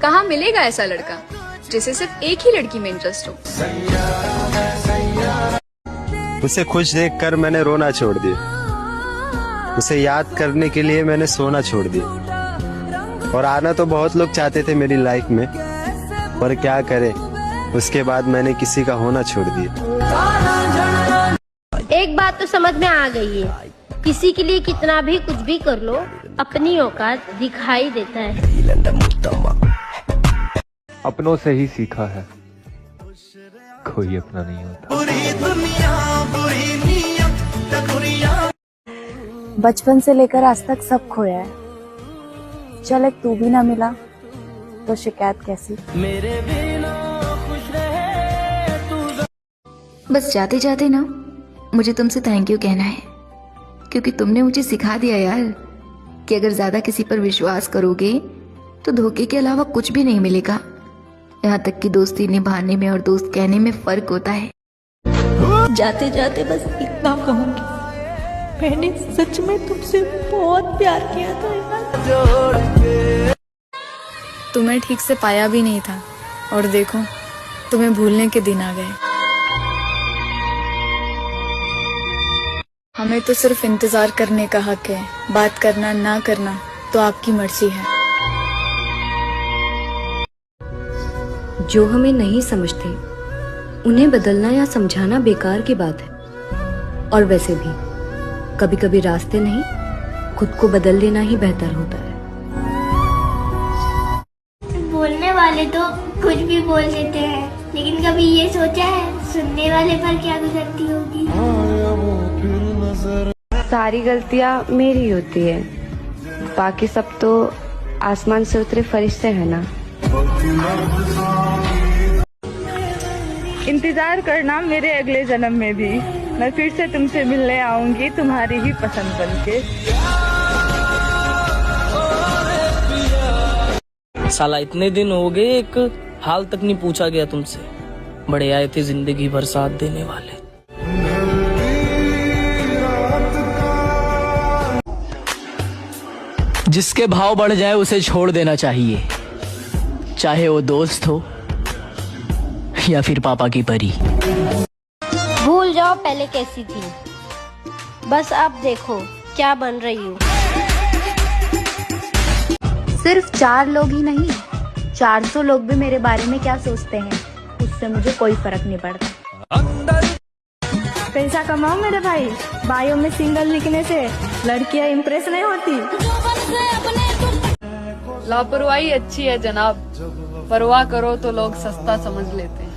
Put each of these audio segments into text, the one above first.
कहाँ मिलेगा ऐसा लड़का जिसे सिर्फ एक ही लड़की में इंटरेस्ट हो। उसे खुश देखकर मैंने रोना छोड़ दिया, उसे याद करने के लिए मैंने सोना छोड़ दिया। और आना तो बहुत लोग चाहते थे मेरी लाइफ में, पर क्या करे, उसके बाद मैंने किसी का होना छोड़ दिया। एक बात तो समझ में आ गई है, किसी के लिए कितना भी कुछ भी कर लो, अपनी औकात दिखाई देता है। अपनों से ही सीखा है, कोई अपना नहीं होता। बचपन से लेकर आज तक सब खोया है, चल एक तू भी ना मिला तो शिकायत कैसी। बस जाते जाते ना मुझे तुमसे थैंक यू कहना है, क्योंकि तुमने मुझे सिखा दिया यार कि अगर ज्यादा किसी पर विश्वास करोगे तो धोखे के अलावा कुछ भी नहीं मिलेगा। यहाँ तक कि दोस्ती निभाने में और दोस्त कहने में फर्क होता है। जाते जाते बस इतना कहूंगी, मैंने सच में तुमसे बहुत प्यार किया था यार। तुम्हें ठीक से पाया भी नहीं था और देखो तुम्हें भूलने के दिन आ गए। हमें तो सिर्फ इंतजार करने का हक है, बात करना ना करना तो आपकी मर्जी है। जो हमें नहीं समझते उन्हें बदलना या समझाना बेकार की बात है। और वैसे भी कभी कभी रास्ते नहीं, खुद को बदल लेना ही बेहतर होता है। बोलने वाले तो कुछ भी बोल देते हैं, लेकिन कभी ये सोचा है सुनने वाले पर क्या गुजरती होगी। सारी गलतियाँ मेरी होती है, बाकी सब तो आसमान से उतरे फरिश्ते हैं ना। इंतजार करना मेरे अगले जन्म में भी, मैं फिर से तुमसे मिलने आऊंगी तुम्हारी ही पसंद बनके। साला इतने दिन हो गए, एक हाल तक नहीं पूछा गया तुमसे। बड़े आए थे जिंदगी भर साथ देने वाले। जिसके भाव बढ़ जाए उसे छोड़ देना चाहिए, चाहे वो दोस्त हो या फिर पापा की परी। भूल जाओ पहले कैसी थी, बस अब देखो क्या बन रही हूँ। सिर्फ 4 लोग ही नहीं, 400 लोग भी मेरे बारे में क्या सोचते हैं उससे मुझे कोई फर्क नहीं पड़ता। पैसा कमाओ मेरे भाई, बायो में सिंगल लिखने से लड़कियां इम्प्रेस नहीं होती। लापरवाही अच्छी है जनाब, परवाह करो तो लोग सस्ता समझ लेते हैं।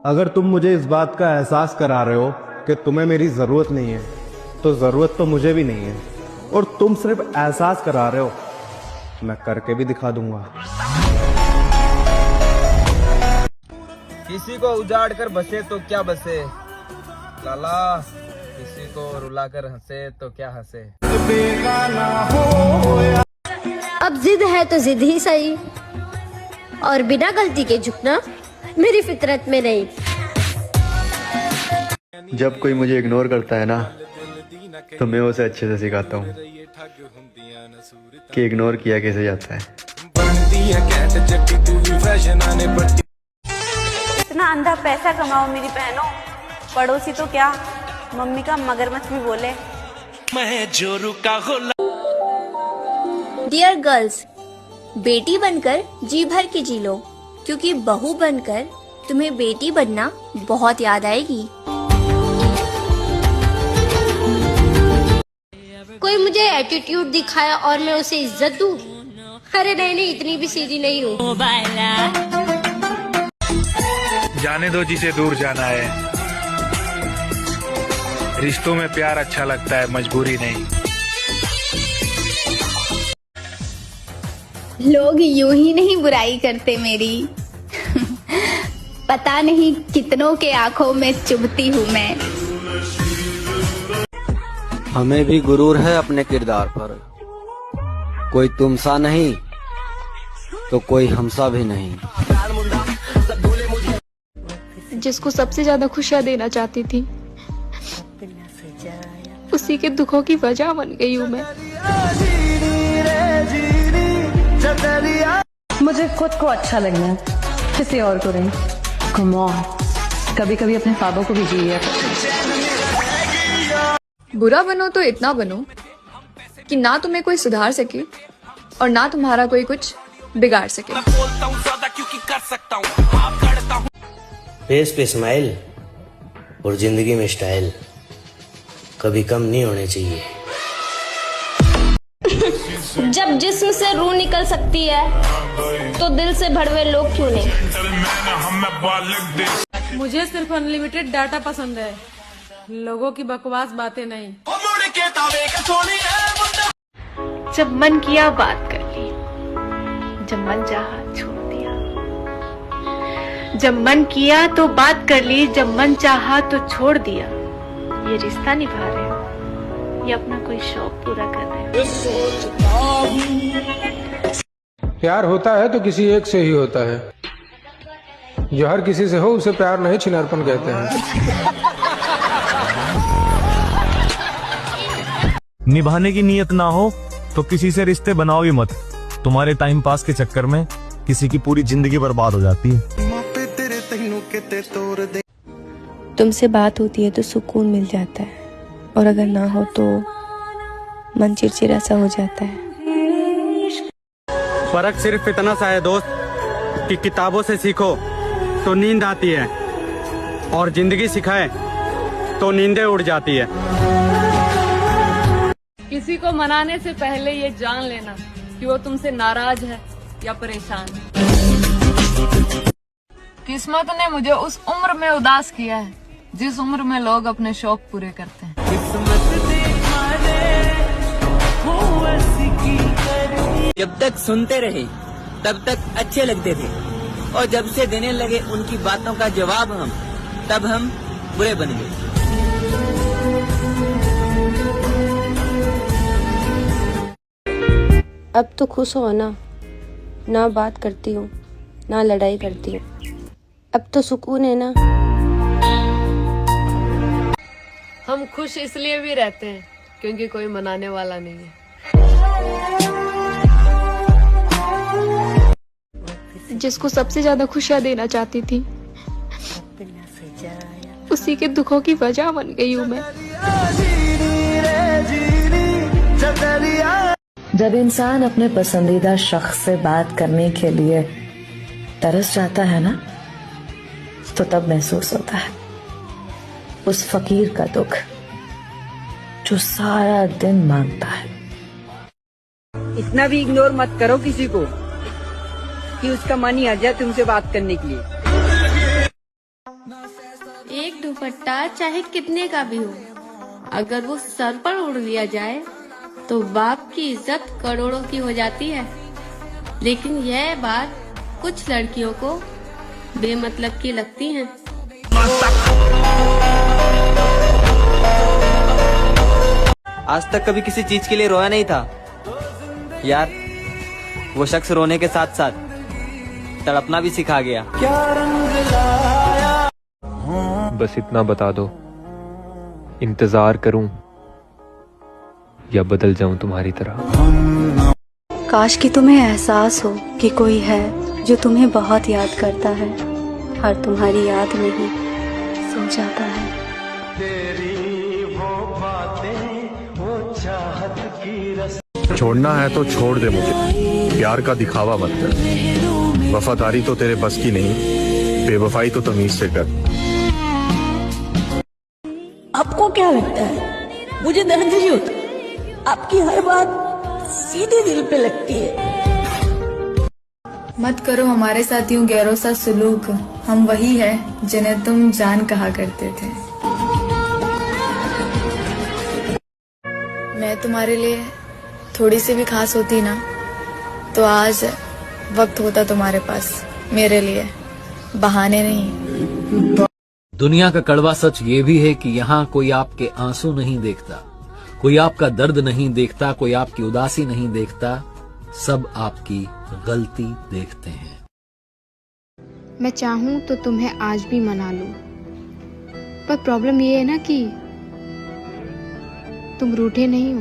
अगर तुम मुझे इस बात का एहसास करा रहे हो कि तुम्हें मेरी जरूरत नहीं है, तो जरूरत तो मुझे भी नहीं है। और तुम सिर्फ एहसास करा रहे हो, मैं करके भी दिखा दूंगा। किसी को उजाड़ कर बसे तो क्या बसे लाला, किसी को रुला कर हंसे तो क्या हंसे। अब जिद है तो जिद ही सही, और बिना गलती के झुकना मेरी फितरत में नहीं। जब कोई मुझे इग्नोर करता है ना, तो मैं उसे अच्छे से सिखाता हूँ कि इग्नोर किया कैसे जाता है। इतना अंधा पैसा कमाओ मेरी बहनों, पड़ोसी तो क्या मम्मी का मगरमच्छ भी बोले। डियर गर्ल्स, बेटी बनकर जी भर के जी लो, क्योंकि बहू बनकर तुम्हें बेटी बनना बहुत याद आएगी। कोई मुझे एटीट्यूड दिखाया और मैं उसे इज्जत दूं? अरे नहीं, इतनी भी सीधी नहीं हूँ। जाने दो जिसे दूर जाना है, रिश्तों में प्यार अच्छा लगता है, मजबूरी नहीं। लोग यूं ही नहीं बुराई करते मेरी पता नहीं कितनों के आंखों में चुभती हूँ मैं। हमें भी गुरूर है अपने किरदार पर, कोई तुमसा नहीं तो कोई हमसा भी नहीं। जिसको सबसे ज्यादा खुशियाँ देना चाहती थी, उसी के दुखों की वजह बन गई हूँ मैं। मुझे खुद को अच्छा लगना है, किसी और को नहीं। कम ऑन, कभी कभी अपने ख्वाबों को भी जिए। बुरा बनो तो इतना बनो कि ना तुम्हें कोई सुधार सके और ना तुम्हारा कोई कुछ बिगाड़ सके। फेस पे स्माइल और जिंदगी में स्टाइल कभी कम नहीं होने चाहिए। जब जिस्म से रूह निकल सकती है तो दिल से भड़वे लोग क्यों नहीं। मुझे सिर्फ अनलिमिटेड डाटा पसंद है, लोगों की बकवास बातें नहीं। जब मन किया बात कर ली, जब मन चाहा छोड़ दिया। जब मन किया तो बात कर ली, जब मन चाहा तो छोड़ दिया। ये रिश्ता निभा रहे हो या अपना कोई शौक पूरा कर रहे हो? प्यार होता है तो किसी एक से ही होता है, जो हर किसी से हो उसे प्यार नहीं छिनारपन कहते हैं। निभाने की नीयत ना हो तो किसी से रिश्ते बनाओ ही मत। तुम्हारे टाइम पास के चक्कर में किसी की पूरी जिंदगी बर्बाद हो जाती है। तुमसे बात होती है तो सुकून मिल जाता है, और अगर ना हो तो मन चिड़चिड़ा सा हो जाता है। फर्क सिर्फ इतना सा है दोस्त कि किताबों से सीखो तो नींद आती है, और जिंदगी सिखाए तो नींदें उड़ जाती है। किसी को मनाने से पहले ये जान लेना कि वो तुमसे नाराज है या परेशान। किस्मत ने मुझे उस उम्र में उदास किया है जिस उम्र में लोग अपने शौक पूरे करते हैं। जब तक सुनते रहे तब तक अच्छे लगते थे, और जब से देने लगे उनकी बातों का जवाब हम, तब हम बुरे बन गए। अब तो खुश हो ना बात करती हूँ ना लड़ाई करती हूँ, अब तो सुकून है ना। हम खुश इसलिए भी रहते हैं क्योंकि कोई मनाने वाला नहीं है। जिसको सबसे ज्यादा खुशियाँ देना चाहती थी, उसी के दुखों की वजह बन गई हूँ मैं। जब इंसान अपने पसंदीदा शख्स से बात करने के लिए तरस जाता है ना, तो तब महसूस होता है उस फकीर का दुख जो सारा दिन मांगता है। इतना भी इग्नोर मत करो किसी को कि उसका मन ही आ जाए तुमसे बात करने के लिए। एक दुपट्टा चाहे कितने का भी हो, अगर वो सर पर उड़ लिया जाए तो बाप की इज्जत करोड़ों की हो जाती है। लेकिन यह बात कुछ लड़कियों को बेमतलब की लगती है। आज तक कभी किसी चीज के लिए रोया नहीं था यार, वो शख्स रोने के साथ साथ तड़पना भी सिखा गया। बस इतना बता दो, इंतजार करूं या बदल जाऊं तुम्हारी तरह। काश कि तुम्हें एहसास हो कि कोई है जो तुम्हें बहुत याद करता है, और तुम्हारी याद में ही सो जाता है। छोड़ना है तो छोड़ दे मुझे, प्यार का दिखावा मत कर। वफादारी तो तेरे बस की नहीं, बेवफाई तो तमीज से कर। आपको क्या लगता है मुझे दर्द नहीं होता? आपकी हर बात सीधे दिल पे लगती है। मत करो हमारे साथ यूं गैरों सा सलूक, हम वही है जिन्हें तुम जान कहा करते थे। मैं तुम्हारे लिए थोड़ी सी भी खास होती ना, तो आज वक्त होता तुम्हारे पास मेरे लिए, बहाने नहीं। दुनिया का कड़वा सच ये भी है कि यहाँ कोई आपके आंसू नहीं देखता, कोई आपका दर्द नहीं देखता, कोई आपकी उदासी नहीं देखता, सब आपकी गलती देखते हैं। मैं चाहूँ तो तुम्हें आज भी मना लूं, पर प्रॉब्लम ये है ना कि तुम रूठे नहीं हो,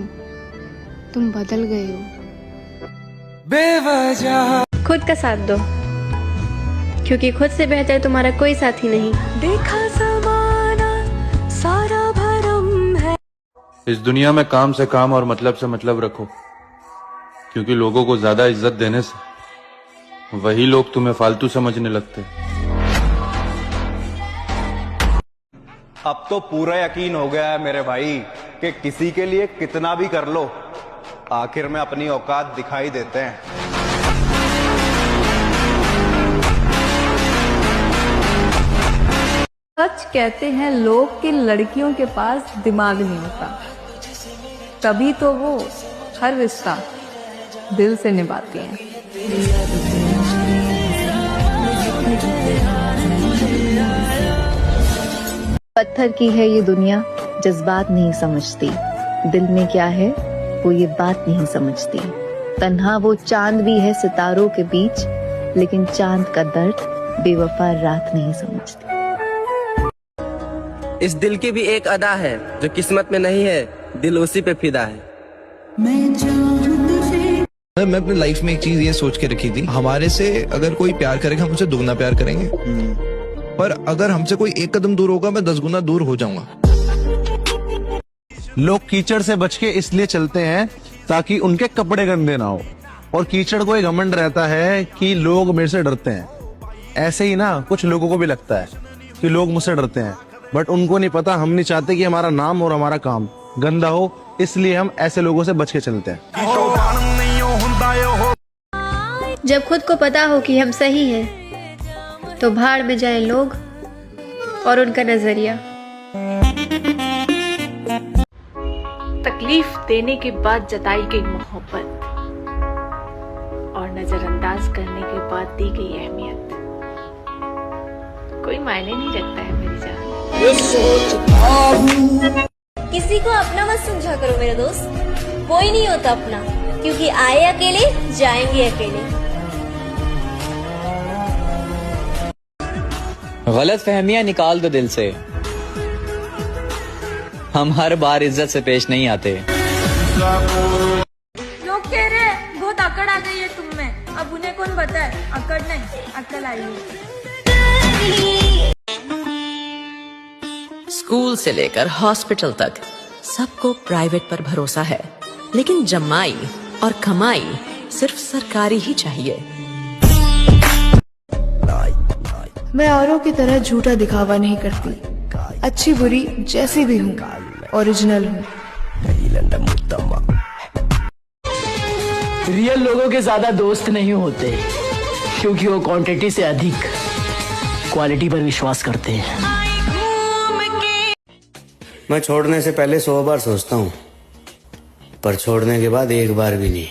तुम बदल गए हो। खुद का साथ दो, क्योंकि खुद से बेहतर तुम्हारा कोई साथी नहीं। देखा ज़माना सारा भरम है। इस दुनिया में काम से काम और मतलब से मतलब रखो, क्योंकि लोगों को ज्यादा इज्जत देने से वही लोग तुम्हें फालतू समझने लगते हैं। अब तो पूरा यकीन हो गया है मेरे भाई कि किसी के लिए कितना भी कर लो, आखिर में अपनी औकात दिखाई देते हैं। सच कहते हैं लोग कि लड़कियों के पास दिमाग नहीं होता, तभी तो वो हर रिश्ता दिल से निभाती हैं। पत्थर की है ये दुनिया, जज्बात नहीं समझती, दिल में क्या है वो ये बात नहीं समझती। तन्हा वो चांद भी है सितारों के बीच, लेकिन चांद का दर्द बेवफा रात नहीं समझती। इस दिल की भी एक अदा है, जो किस्मत में नहीं है, दिल उसी पे फिदा है। मैं अपनी लाइफ में एक चीज ये सोच के रखी थी, हमारे से अगर कोई प्यार करेगा हम उसे दुगना प्यार करेंगे, पर अगर हमसे कोई एक कदम दूर होगा मैं 10 गुना दूर हो जाऊंगा। लोग कीचड़ से बच के इसलिए चलते हैं ताकि उनके कपड़े गंदे ना हो, और कीचड़ को एक घमंड रहता है कि लोग मेरे से डरते हैं। ऐसे ही ना कुछ लोगों को भी लगता है कि लोग मुझसे डरते हैं, बट उनको नहीं पता हम नहीं चाहते कि हमारा नाम और हमारा काम गंदा हो, इसलिए हम ऐसे लोगों से बच के चलते हैं। जब खुद को पता हो कि हम सही हैं, तो भाड़ में जाए लोग और उनका नजरिया। तकलीफ देने के बाद जताई गई मोहब्बत और नजरअंदाज करने के बाद दी गई अहमियत कोई मायने नहीं रखता है मेरी जान। किसी को अपना मत समझा करो मेरे दोस्त, कोई नहीं होता अपना, क्योंकि आए अकेले जाएंगे अकेले। गलत फहमियां निकाल दो दिल से, हम हर बार इज्जत से पेश नहीं आते। लोग कह रहे हैं बहुत अकड़ आ गई है तुम में, अब उन्हें कौन बताए अकड़ नहीं अक्ल आई है। स्कूल से लेकर हॉस्पिटल तक सबको प्राइवेट पर भरोसा है, लेकिन जमाई और कमाई सिर्फ सरकारी ही चाहिए। मैं औरों की तरह झूठा दिखावा नहीं करती, अच्छी बुरी जैसी भी हूँ, ओरिजिनल हूँ। रियल लोगों के ज्यादा दोस्त नहीं होते, क्योंकि वो क्वांटिटी से अधिक क्वालिटी पर विश्वास करते हैं। मैं छोड़ने से पहले 100 बार सोचता हूँ, पर छोड़ने के बाद एक बार भी नहीं।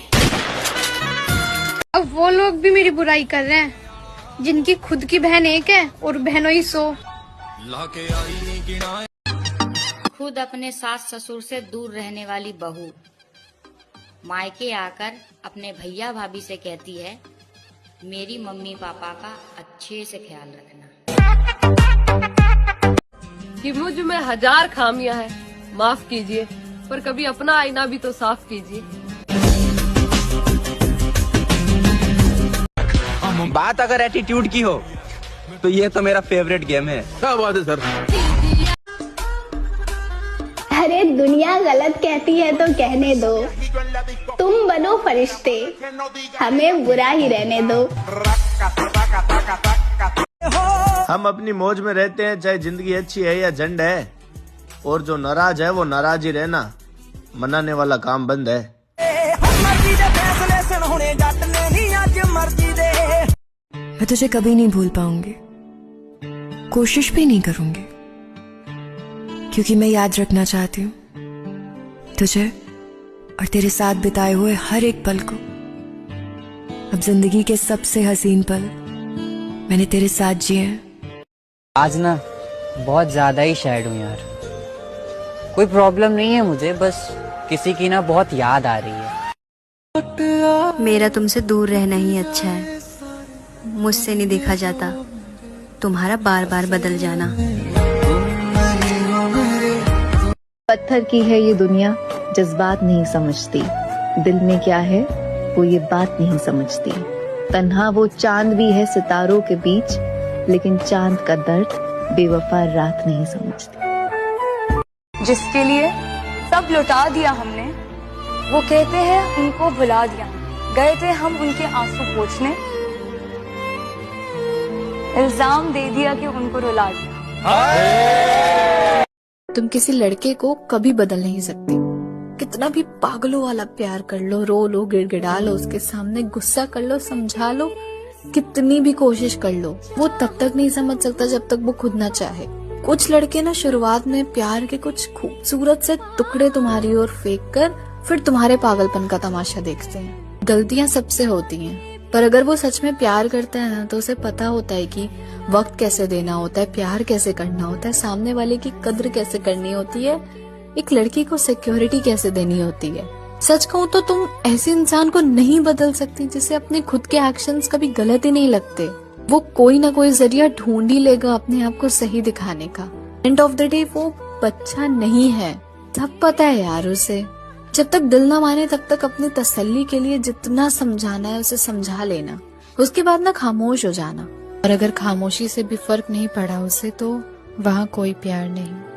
अब वो लोग भी मेरी बुराई कर रहे हैं जिनकी खुद की बहन एक है और बहनों ही 100। खुद अपने सास ससुर से दूर रहने वाली बहू मायके आकर अपने भैया भाभी से कहती है, मेरी मम्मी पापा का अच्छे से ख्याल रखना। कि मुझ में 1000 खामियां हैं, माफ कीजिए, पर कभी अपना आईना भी तो साफ कीजिए। बात अगर एटीट्यूड की हो तो ये तो मेरा फेवरेट गेम है। क्या बात है सर। अरे दुनिया गलत कहती है तो कहने दो, तुम बनो फरिश्ते, हमें बुरा ही रहने दो। हम अपनी मौज में रहते हैं, चाहे जिंदगी अच्छी है या झंड है, और जो नाराज है वो नाराज ही रहना, मनाने वाला काम बंद है। मैं तुझे कभी नहीं भूल पाऊंगी, कोशिश भी नहीं करूंगी, क्योंकि मैं याद रखना चाहती हूँ तुझे और तेरे साथ बिताए हुए हर एक पल को। अब जिंदगी के सबसे हसीन पल मैंने तेरे साथ जिए हैं। आज ना बहुत ज्यादा ही सैड हूँ यार। कोई प्रॉब्लम नहीं है मुझे, बस किसी की ना बहुत याद आ रही है। मेरा तुमसे दूर रहना ही अच्छा है, मुझसे नहीं देखा जाता तुम्हारा बार बार बदल जाना। पत्थर की है ये दुनिया, जज्बात नहीं समझती, दिल में क्या है वो ये बात नहीं समझती। तन्हा वो चांद भी है सितारों के बीच, लेकिन चांद का दर्द बेवफा रात नहीं समझती। जिसके लिए सब लुटा दिया हमने, वो कहते हैं उनको भुला दिया। गए थे हम उनके आंसू पोंछने, इल्जाम दे दिया कि उनको रुला दिया। तुम किसी लड़के को कभी बदल नहीं सकती। कितना भी पागलों वाला प्यार कर लो, रो लो, गिड़गिड़ा लो, उसके सामने गुस्सा कर लो, समझा लो, कितनी भी कोशिश कर लो, वो तब तक नहीं समझ सकता जब तक वो खुद ना चाहे। कुछ लड़के ना शुरुआत में प्यार के कुछ खूबसूरत से टुकड़े तुम्हारी ओर फेंक कर फिर तुम्हारे पागलपन का तमाशा देखते हैं। गलतियां सबसे होती हैं, पर अगर वो सच में प्यार करता है ना तो उसे पता होता है कि वक्त कैसे देना होता है, प्यार कैसे करना होता है, सामने वाले की कद्र कैसे करनी होती है, एक लड़की को सिक्योरिटी कैसे देनी होती है। सच कहूँ तो तुम ऐसे इंसान को नहीं बदल सकती जिसे अपने खुद के एक्शंस कभी गलत ही नहीं लगते। वो कोई ना कोई जरिया ढूंढ ही लेगा अपने आप को सही दिखाने का। एंड ऑफ द डे वो बच्चा नहीं है, सब पता है यार उसे। जब तक दिल ना माने तब तक अपनी तसल्ली के लिए जितना समझाना है उसे समझा लेना, उसके बाद ना खामोश हो जाना। और अगर खामोशी से भी फर्क नहीं पड़ा उसे तो वहाँ कोई प्यार नहीं।